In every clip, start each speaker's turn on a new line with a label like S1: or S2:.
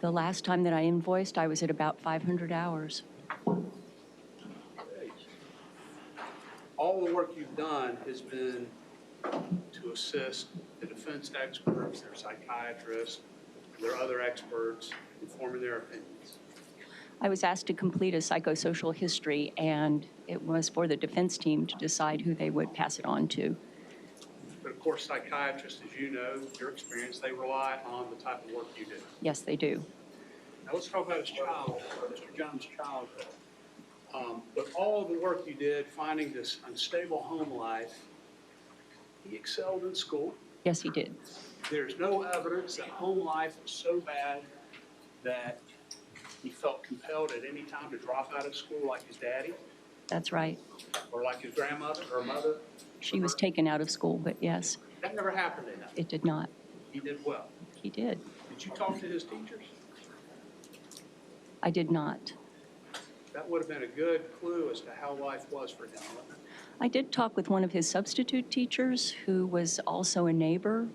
S1: The last time that I invoiced, I was at about 500 hours.
S2: All the work you've done has been to assist the defense experts, their psychiatrists, their other experts in forming their opinions.
S1: I was asked to complete a psychosocial history, and it was for the defense team to decide who they would pass it on to.
S2: But of course, psychiatrists, as you know, your experience, they rely on the type of work you do.
S1: Yes, they do.
S2: Now let's talk about his childhood, Mr. Jones' childhood. But all the work you did, finding this unstable home life, he excelled in school.
S1: Yes, he did.
S2: There's no evidence that home life was so bad that he felt compelled at any time to drop out of school like his daddy
S1: That's right.
S2: or like his grandmother or mother.
S1: She was taken out of school, but yes,
S2: That never happened to him.
S1: it did not.
S2: He did well.
S1: He did.
S2: Did you talk to his teachers?
S1: I did not.
S2: That would have been a good clue as to how life was for him.
S1: I did talk with one of his substitute teachers who was also a neighbor,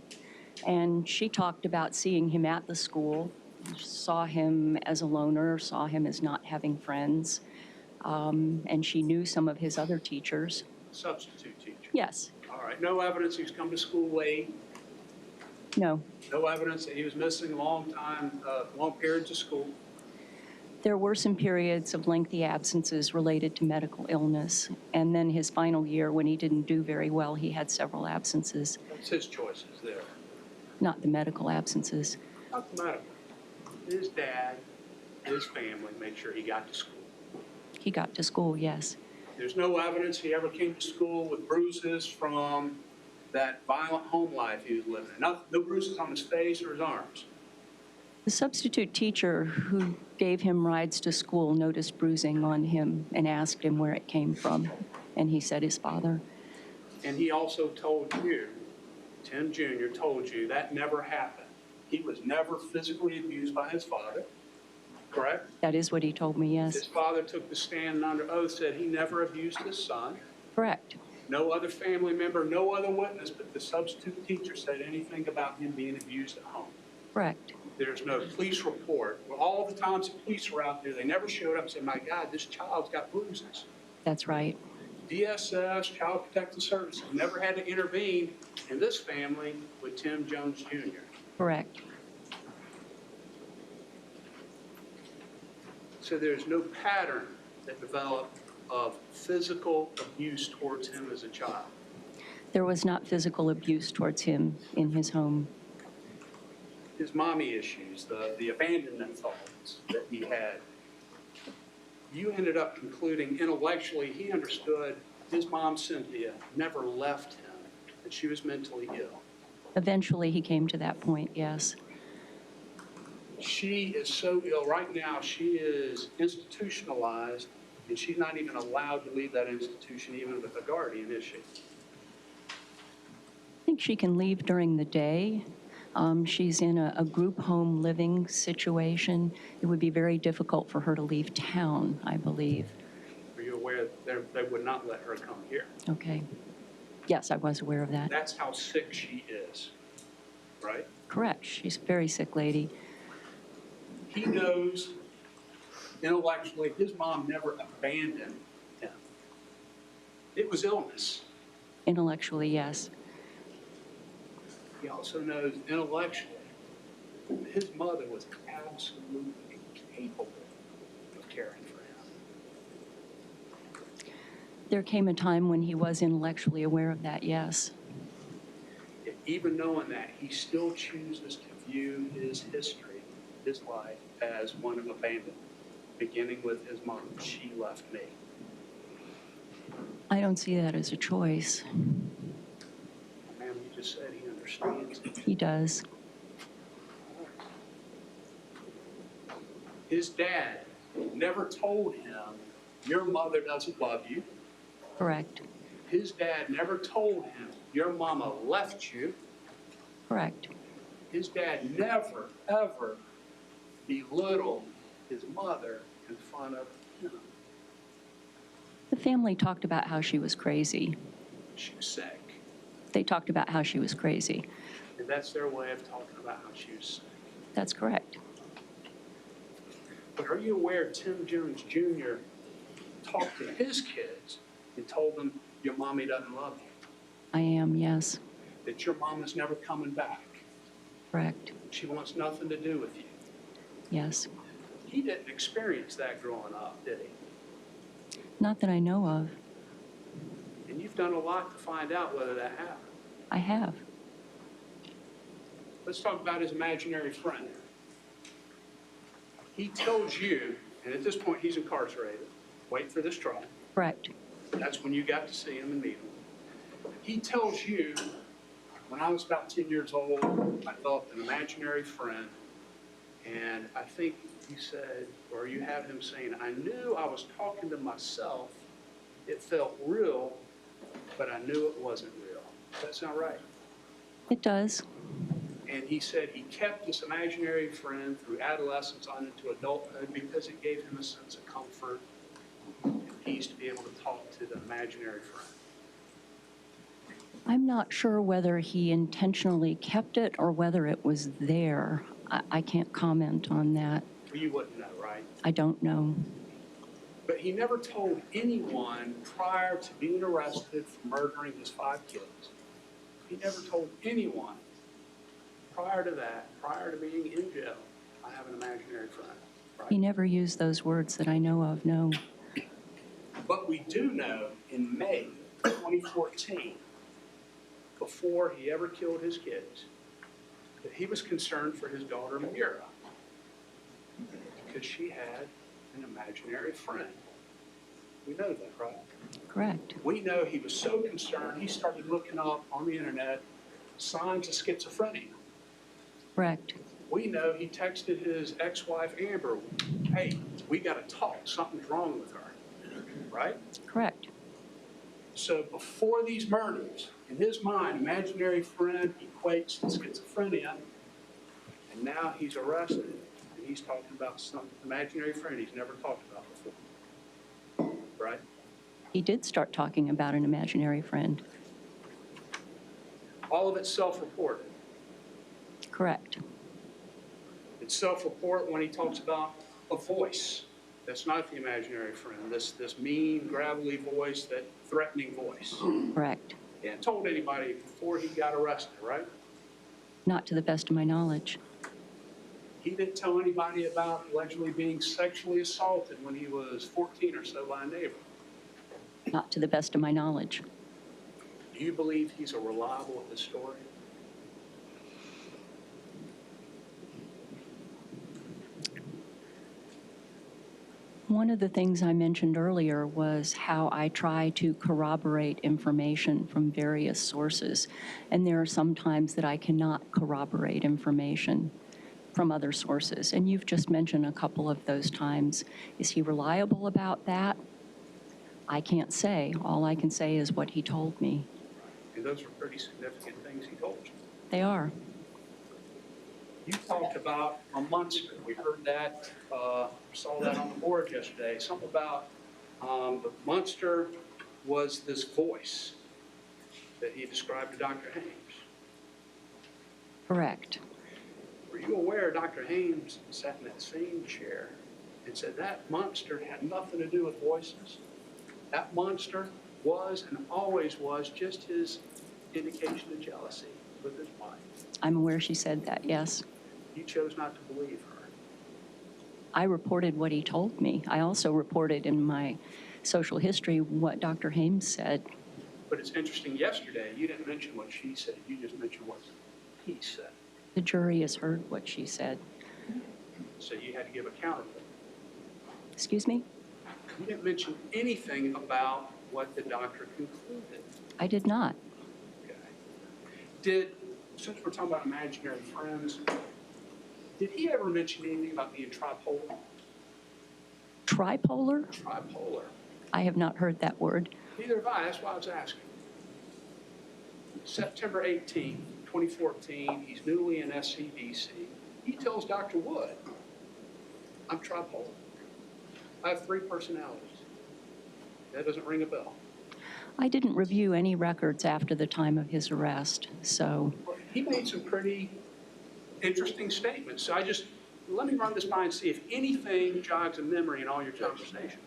S1: and she talked about seeing him at the school, saw him as a loner, saw him as not having friends, and she knew some of his other teachers.
S2: Substitute teacher.
S1: Yes.
S2: All right. No evidence he's come to school late.
S1: No.
S2: No evidence that he was missing long periods of school.
S1: There were some periods of lengthy absences related to medical illness, and then his final year, when he didn't do very well, he had several absences.
S2: That's his choices there.
S1: Not the medical absences.
S2: Not the medical. His dad, his family made sure he got to school.
S1: He got to school, yes.
S2: There's no evidence he ever came to school with bruises from that violent home life he was living in. No bruises on his face or his arms.
S1: The substitute teacher who gave him rides to school noticed bruising on him and asked him where it came from, and he said his father.
S2: And he also told you, Tim Jr. told you that never happened. He was never physically abused by his father, correct?
S1: That is what he told me, yes.
S2: His father took the stand and under oath said he never abused his son.
S1: Correct.
S2: No other family member, no other witness, but the substitute teacher said anything about him being abused at home.
S1: Correct.
S2: There's no police report. Well, all the times the police were out there, they never showed up and said, my God, this child's got bruises.
S1: That's right.
S2: DSS, Child Protective Services, never had to intervene in this family with Tim Jones Jr.
S1: Correct.
S2: So there's no pattern that developed of physical abuse towards him as a child.
S1: There was not physical abuse towards him in his home.
S2: His mommy issues, the abandonment thoughts that he had, you ended up concluding intellectually he understood his mom, Cynthia, never left him, that she was mentally ill.
S1: Eventually, he came to that point, yes.
S2: She is so ill right now, she is institutionalized, and she's not even allowed to leave that institution even with a guardian, is she?
S1: I think she can leave during the day. She's in a group home living situation. It would be very difficult for her to leave town, I believe.
S2: Are you aware they would not let her come here?
S1: Okay. Yes, I was aware of that.
S2: That's how sick she is, right?
S1: Correct. She's a very sick lady.
S2: He knows intellectually his mom never abandoned him. It was illness.
S1: Intellectually, yes.
S2: He also knows intellectually his mother was absolutely incapable of caring for him.
S1: There came a time when he was intellectually aware of that, yes.
S2: Even knowing that, he still chooses to view his history, his life, as one of abandonment, beginning with his mom. She left me.
S1: I don't see that as a choice.
S2: Ma'am, you just said he understands.
S1: He does.
S2: His dad never told him, your mother doesn't love you.
S1: Correct.
S2: His dad never told him, your mama left you.
S1: Correct.
S2: His dad never, ever belittled his mother in front of him.
S1: The family talked about how she was crazy.
S2: She was sick.
S1: They talked about how she was crazy.
S2: And that's their way of talking about how she was sick.
S1: That's correct.
S2: But are you aware Tim Jones Jr. talked to his kids and told them, your mommy doesn't love you,
S1: I am, yes.
S2: that your mom is never coming back.
S1: Correct.
S2: She wants nothing to do with you.
S1: Yes.
S2: He didn't experience that growing up, did he?
S1: Not that I know of.
S2: And you've done a lot to find out whether that happened.
S1: I have.
S2: Let's talk about his imaginary friend. He tells you, and at this point he's incarcerated, wait for this trial.
S1: Correct.
S2: That's when you got to see him and meet him. He tells you, when I was about 10 years old, I developed an imaginary friend, and I think you said, or you have him saying, I knew I was talking to myself. It felt real, but I knew it wasn't real. Does that sound right?
S1: It does.
S2: And he said he kept this imaginary friend through adolescence on into adulthood because it gave him a sense of comfort and peace to be able to talk to the imaginary friend.
S1: I'm not sure whether he intentionally kept it or whether it was there. I can't comment on that.
S2: Well, you wouldn't know, right?
S1: I don't know.
S2: But he never told anyone prior to being arrested for murdering his 5 kids. He never told anyone prior to that, prior to being in jail, I have an imaginary friend. Right?
S1: He never used those words that I know of, no.
S2: But we do know in May 2014, before he ever killed his kids, that he was concerned for his daughter, Mira, because she had an imaginary friend. We know that, right?
S1: Correct.
S2: We know he was so concerned, he started looking up on the internet signs of schizophrenia.
S1: Correct.
S2: We know he texted his ex-wife, Amber, hey, we got to talk, something's wrong with her, right?
S1: Correct.
S2: So before these murders, in his mind, imaginary friend equates to schizophrenia, and now he's arrested, and he's talking about some imaginary friend he's never talked about before, right?
S1: He did start talking about an imaginary friend.
S2: All of it's self-reported.
S1: Correct.
S2: It's self-report when he talks about a voice. That's not the imaginary friend, this mean, gravelly voice, that threatening voice.
S1: Correct.
S2: He hadn't told anybody before he got arrested, right?
S1: Not to the best of my knowledge.
S2: He didn't tell anybody about allegedly being sexually assaulted when he was 14 or so by a neighbor.
S1: Not to the best of my knowledge.
S2: Do you believe he's a reliable historian?
S1: One of the things I mentioned earlier was how I try to corroborate information from various sources. And there are some times that I cannot corroborate information from other sources. And you've just mentioned a couple of those times. Is he reliable about that? I can't say. All I can say is what he told me.
S2: And those are pretty significant things he told you.
S1: They are.
S2: You talked about a monster. We heard that, saw that on the board yesterday. Something about the monster was this voice that he described to Dr. Hames.
S1: Correct.
S2: Were you aware Dr. Hames sat in that same chair and said that monster had nothing to do with voices? That monster was and always was just his indication of jealousy with his wife.
S1: I'm aware she said that, yes.
S2: You chose not to believe her.
S1: I reported what he told me. I also reported in my social history what Dr. Hames said.
S2: But it's interesting, yesterday you didn't mention what she said. You just mentioned what he said.
S1: The jury has heard what she said.
S2: So you had to give account of it.
S1: Excuse me?
S2: You didn't mention anything about what the doctor concluded.
S1: I did not.
S2: Okay. Since we're talking about imaginary friends, did he ever mention anything about being tripolar?
S1: Tripolar?
S2: Tripolar.
S1: I have not heard that word.
S2: Neither have I. That's why I was asking. September 18, 2014, he's newly in SCDC. He tells Dr. Wood, I'm tripolar. I have 3 personalities. That doesn't ring a bell.
S1: I didn't review any records after the time of his arrest, so.
S2: He made some pretty interesting statements. So Let me run this by and see if anything jogs a memory in all your conversations.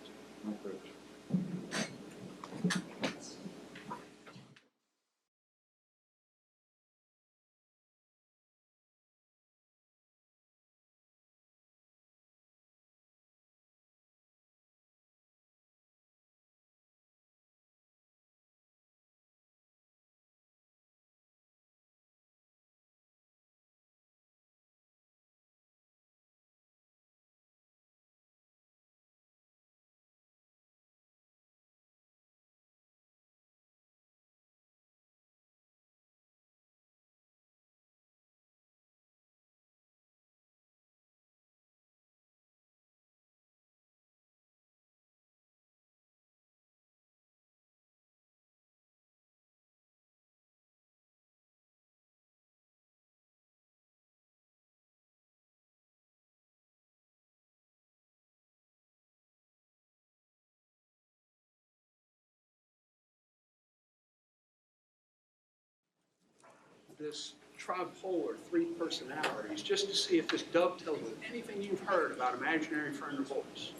S2: This tripolar three personalities, just to see if this dovetails with anything you've heard about imaginary friend or voice.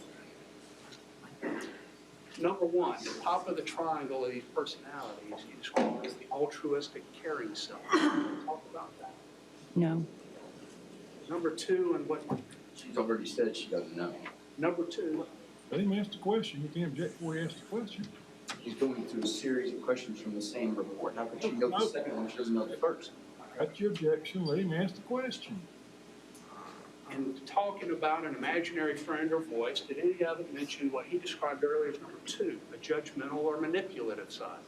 S2: Number one, the top of the triangle of these personalities, he described as the altruistic caring self. Talk about that.
S1: No.
S2: Number two, and what?
S3: She's already said she doesn't know.
S2: Number two.
S4: Let him ask the question. You can't object before he asks the question.
S3: He's going through a series of questions from the same report. How could she know the second one if she doesn't know the first?
S4: That's your objection. Let him ask the question.
S2: And talking about an imaginary friend or voice, did any of it mention what he described earlier as number two, a judgmental or manipulative side?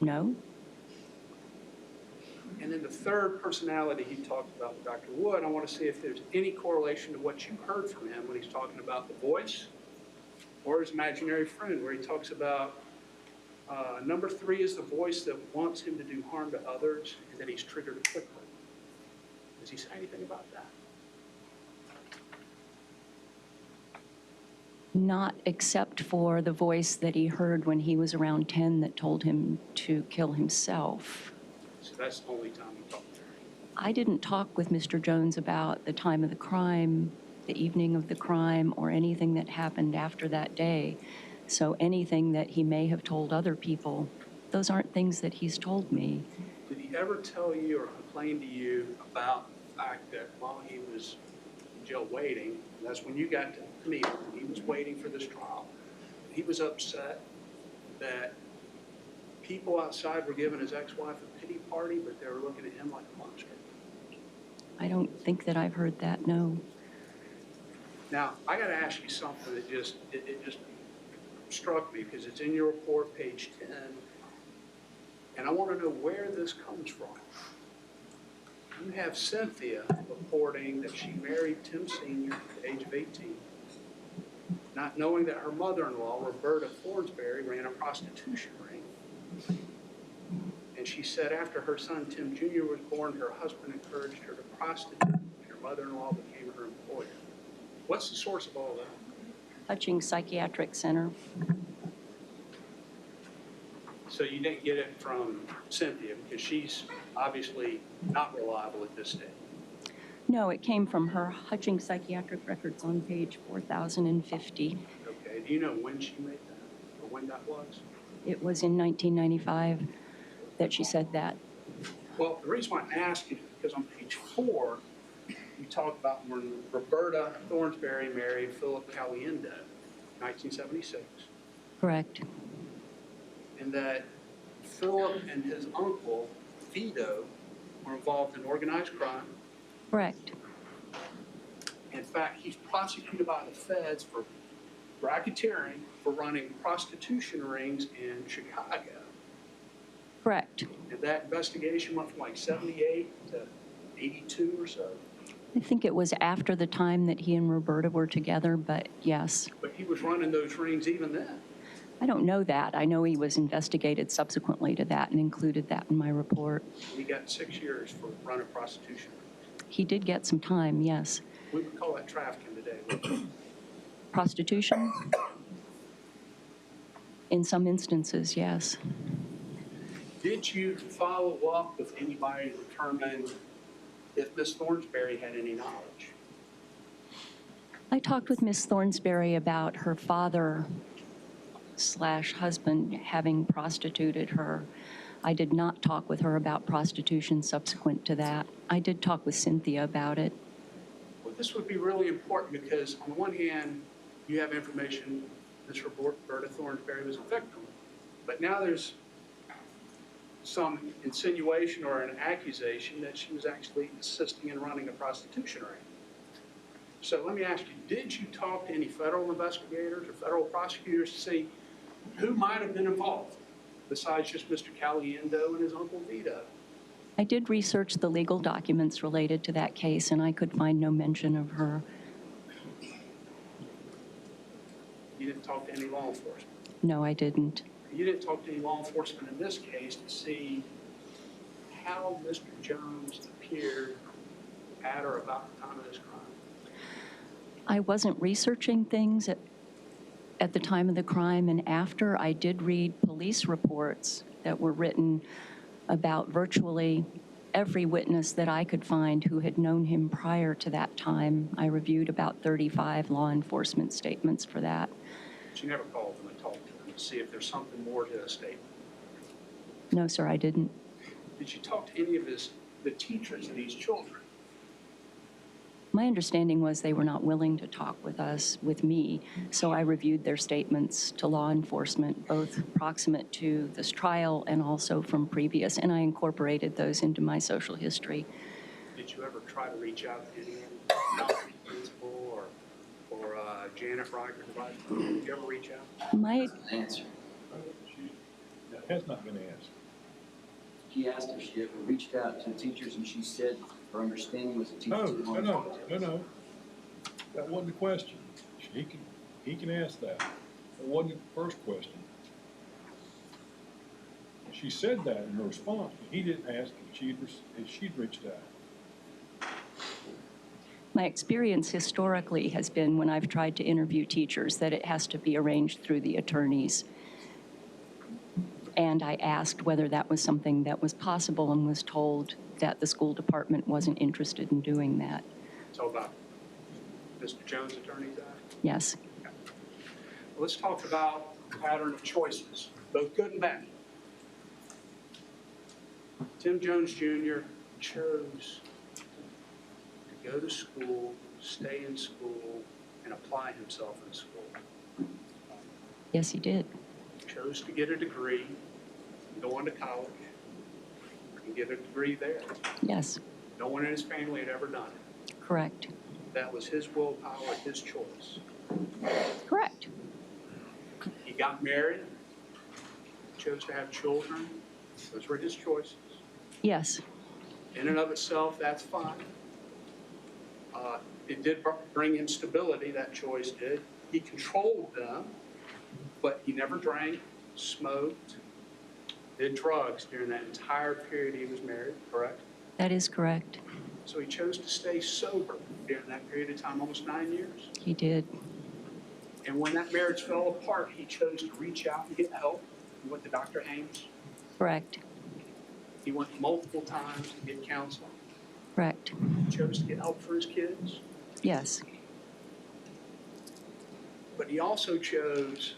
S1: No.
S2: And then the third personality he talked about with Dr. Wood, I want to see if there's any correlation to what you heard from him when he's talking about the voice or his imaginary friend, where he talks about number three is the voice that wants him to do harm to others and that he's triggered quickly. Does he say anything about that?
S1: Not except for the voice that he heard when he was around 10 that told him to kill himself.
S2: So that's the only time he talked to her.
S1: I didn't talk with Mr. Jones about the time of the crime, the evening of the crime, or anything that happened after that day. So anything that he may have told other people, those aren't things that he's told me.
S2: Did he ever tell you or complain to you about the fact that while he was in jail waiting, and that's when you got to meet him, he was waiting for this trial, he was upset that people outside were giving his ex-wife a pity party, but they were looking at him like a monster?
S1: I don't think that I've heard that, no.
S2: Now, I got to ask you something that just struck me, because it's in your report, page 10, and I want to know where this comes from. You have Cynthia reporting that she married Tim Sr. at the age of 18, not knowing that her mother-in-law, Roberta Thornsberry, ran a prostitution ring. And she said after her son Tim Jr. was born, her husband encouraged her to prostitute, and her mother-in-law became her employer. What's the source of all that?
S1: Hutchings Psychiatric Center.
S2: So you didn't get it from Cynthia, because she's obviously not reliable at this stage.
S1: No, it came from her Hutchings Psychiatric Records on page 4050.
S2: Okay, do you know when she made that, or when that was?
S1: It was in 1995 that she said that.
S2: Well, the reason why I ask you is because on page 4, you talk about when Roberta Thornsberry married Philip Caliendo, 1976.
S1: Correct.
S2: And that Philip and his uncle, Vito, were involved in organized crime.
S1: Correct.
S2: In fact, he's prosecuted by the feds for racketeering for running prostitution rings in Chicago.
S1: Correct.
S2: And that investigation went from like 78 to 82 or so.
S1: I think it was after the time that he and Roberta were together, but yes.
S2: But he was running those rings even then.
S1: I don't know that. I know he was investigated subsequently to that and included that in my report.
S2: He got 6 years for running prostitution rings.
S1: He did get some time, yes.
S2: We would call that trafficking today.
S1: Prostitution? In some instances, yes.
S2: Did you follow up with anybody to determine if Ms. Thornsberry had any knowledge.
S1: I talked with Miss Thornsberry about her father/husband having prostituted her. I did not talk with her about prostitution subsequent to that. I did talk with Cynthia about it.
S2: Well, this would be really important because on the one hand, you have information Ms. Roberta Thornsberry was a victim, but now there's some insinuation or an accusation that she was actually assisting in running a prostitution ring. So let me ask you, did you talk to any federal investigators or federal prosecutors to see who might have been involved besides just Mr. Caliendo and his Uncle Vito?
S1: I did research the legal documents related to that case, and I could find no mention of her.
S2: You didn't talk to any law enforcement.
S1: No, I didn't.
S2: You didn't talk to any law enforcement in this case to see how Mr. Jones appeared at or about the time of this crime.
S1: I wasn't researching things at the time of the crime, and after I did read police reports that were written about virtually every witness that I could find who had known him prior to that time. I reviewed about 35 law enforcement statements for that.
S2: But you never called them and talked to them to see if there's something more to a statement.
S1: No, sir, I didn't.
S2: Did you talk to any of the teachers of these children?
S1: My understanding was they were not willing to talk with me, so I reviewed their statements to law enforcement, both proximate to this trial and also from previous, and I incorporated those into my social history.
S2: Did you ever try to reach out to any principal or Janet Riker? Did you ever reach out?
S1: My
S3: Answer.
S4: That has not been asked.
S3: He asked if she ever reached out to the teachers, and she said her understanding was the teachers.
S4: No. That wasn't the question. He can ask that. That wasn't the first question. She said that in her response, but he didn't ask if she'd reached out.
S1: My experience historically has been when I've tried to interview teachers that it has to be arranged through the attorneys. And I asked whether that was something that was possible and was told that the school department wasn't interested in doing that.
S2: So about Mr. Jones' attorney's act?
S1: Yes.
S2: Well, let's talk about the pattern of choices, both good and bad. Tim Jones Jr. chose to go to school, stay in school, and apply himself in school.
S1: Yes, he did.
S2: Chose to get a degree, go on to college, and get a degree there.
S1: Yes,
S2: No one in his family had ever done it.
S1: correct.
S2: That was his willpower, his choice.
S1: Correct.
S2: He got married, chose to have children. Those were his choices.
S1: Yes,
S2: In and of itself, that's fine. It did bring him stability, that choice did. He controlled them, but he never drank, smoked, did drugs during that entire period he was married, correct?
S1: that is correct.
S2: So he chose to stay sober during that period of time, almost 9 years.
S1: He did.
S2: And when that marriage fell apart, he chose to reach out and get help. He went to Dr. Ames.
S1: Correct.
S2: He went multiple times to get counseling.
S1: Correct.
S2: He chose to get help for his kids.
S1: Yes.
S2: But he also chose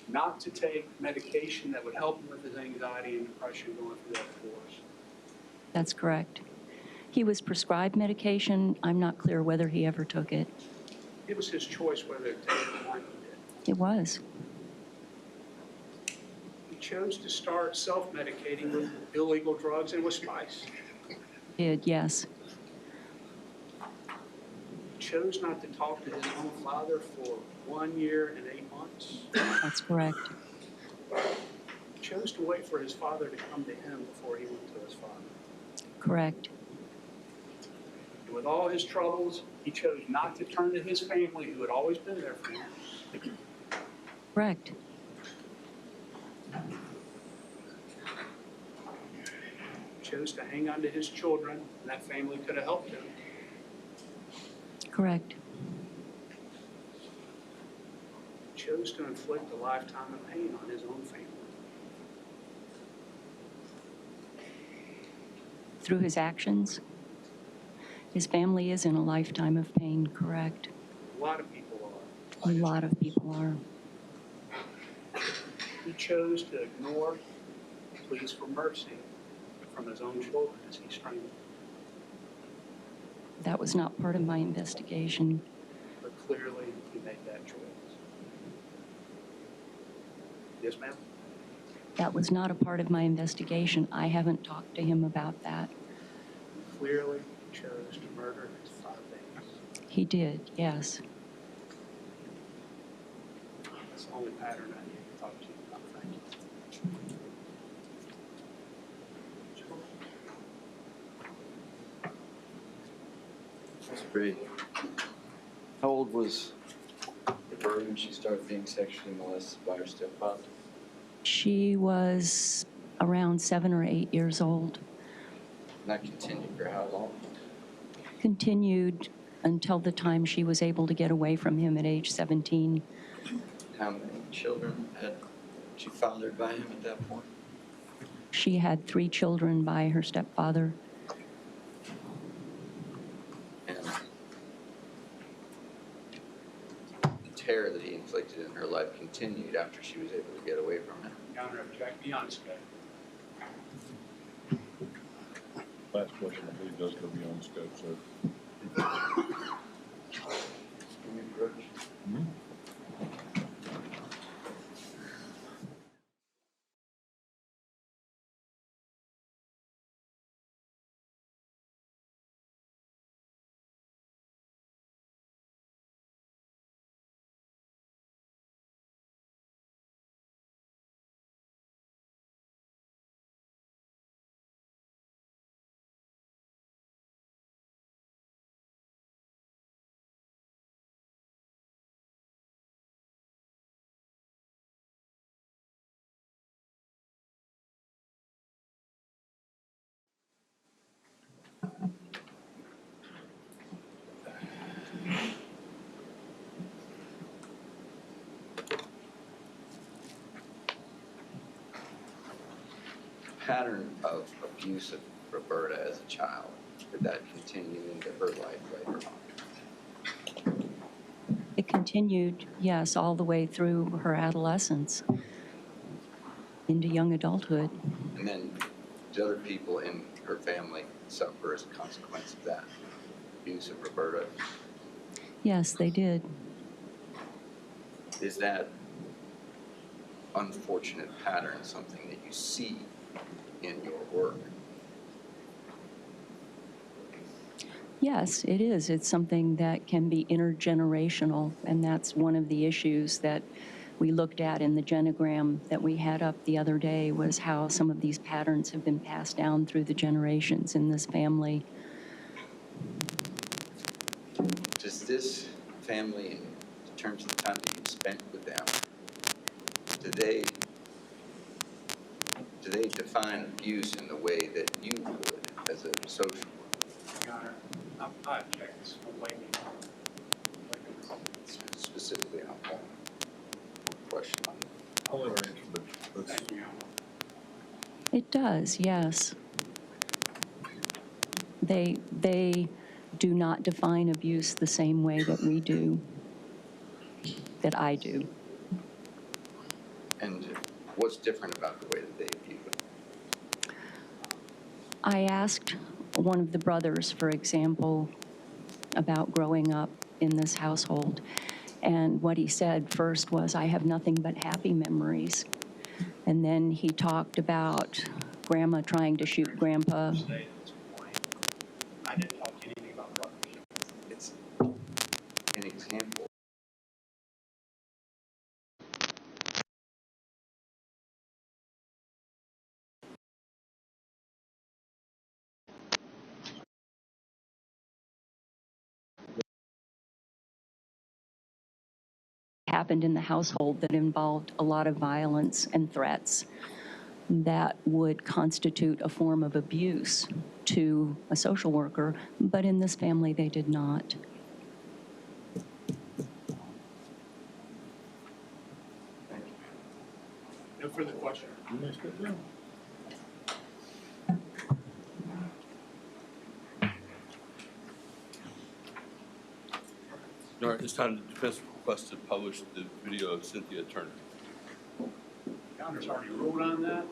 S2: not to take medication that would help him with his anxiety and depression going through that divorce.
S1: That's correct. He was prescribed medication. I'm not clear whether he ever took it.
S2: It was his choice whether to take it or not.
S1: It was.
S2: He chose to start self-medicating with illegal drugs and with spice.
S1: Did, yes.
S2: He chose not to talk to his own father for 1 year and 8 months.
S1: That's correct.
S2: He chose to wait for his father to come to him before he went to his father.
S1: Correct.
S2: And with all his troubles, he chose not to turn to his family who had always been there for him.
S1: Correct.
S2: He chose to hang on to his children, and that family could have helped him.
S1: Correct.
S2: He chose to inflict a lifetime of pain on his own family.
S1: Through his actions. His family is in a lifetime of pain, correct?
S2: A lot of people are.
S1: A lot of people are.
S2: He chose to ignore pleas for mercy from his own children as he strangled.
S1: That was not part of my investigation.
S2: But clearly, he made that choice. Yes, ma'am?
S1: That was not a part of my investigation. I haven't talked to him about that.
S2: Clearly chose to murder his 5 babies.
S1: He did, yes.
S2: That's the only pattern I need to talk to you about. Thank you.
S3: That's great. How old was Deborah when she started being sexually molested by her stepfather?
S1: She was around 7 or 8 years old.
S3: And that continued for how long?
S1: Continued until the time she was able to get away from him at age 17.
S3: How many children had she fathered by him at that point?
S1: She had 3 children by her stepfather.
S3: And the terror that he inflicted in her life continued after she was able to get away from him.
S2: Your Honor, object beyond scope.
S4: Last question, I believe, does go beyond scope, so.
S3: Any approach? Pattern of abuse of Roberta as a child, did that continue into her life later on?
S1: It continued, yes, all the way through her adolescence, into young adulthood.
S3: And then did other people in her family suffer as a consequence of that abuse of Roberta?
S1: Yes, they did.
S3: Is that unfortunate pattern something that you see in your work?
S1: Yes, it is. It's something that can be intergenerational, and that's one of the issues that we looked at in the genogram that we had up the other day, was how some of these patterns have been passed down through the generations in this family.
S3: Does this family, in terms of the time that you've spent with them, do they define abuse in the way that you would as a social worker?
S2: Your Honor, I object. I'm waiting.
S3: Specifically on one question on
S4: I'll let her answer, but let's,
S2: Thank you, Your Honor.
S1: It does, yes. They do not define abuse the same way that we do, that I do.
S3: and what's different about the way that they view it?
S1: I asked one of the brothers, for example, about growing up in this household, and what he said first was, I have nothing but happy memories. And then he talked about Grandma trying to shoot Grandpa.
S2: Today at this point, I didn't talk anything about brothers.
S3: It's an example.
S1: Happened in the household that involved a lot of violence and threats that would constitute a form of abuse to a social worker, but in this family they did not.
S3: Thank you.
S2: No further questions.
S4: you may step down.
S5: All right, at this time, the defense requests to publish the video of Cynthia Turner.
S2: Counter's already ruled on that,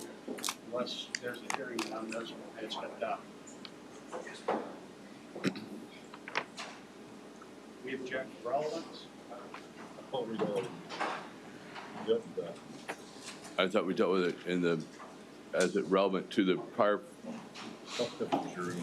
S2: unless there's a hearing and I'm just, it's stepped out. We object to relevance.
S4: I thought we'd already dealt with that.
S5: I thought we dealt with it in the, as it relevant to the prior.
S4: That's the jury.